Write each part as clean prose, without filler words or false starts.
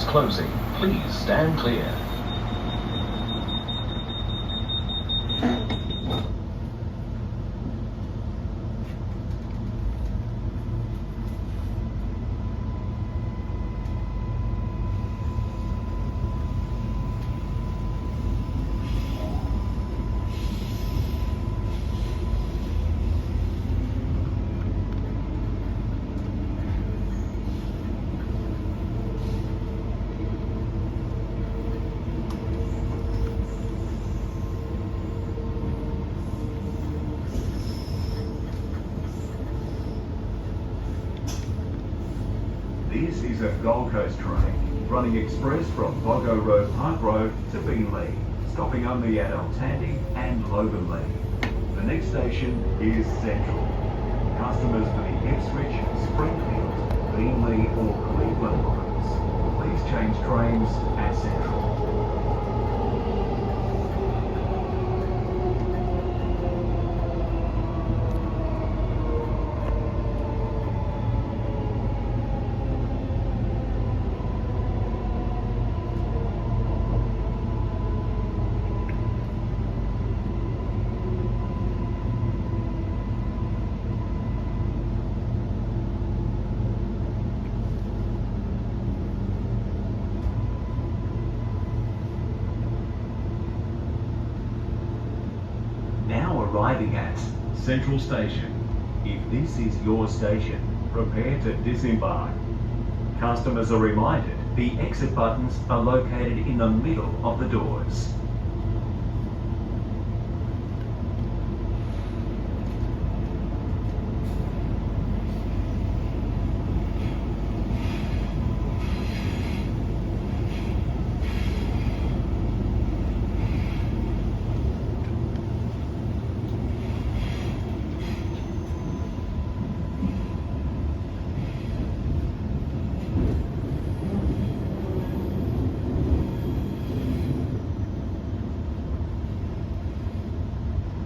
doors closing. Please stand clear. This is a Gold Coast train, running express from Boggo Road Park Road to Beenleigh, stopping only at Altandi and Loganley. The next station is Central. Customers for the Ipswich, Springfield, Beenleigh or Cleveland lines, please change trains at Central. Now arriving at Central Station. If this is your station, prepare to disembark. Customers are reminded the exit buttons are located in the middle of the doors.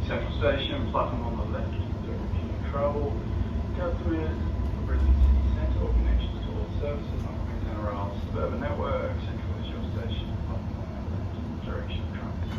Central Station, platform on the left, direction control. Customers, Brisbane City Centre, or connections to all services on Queensland Rail suburban networks.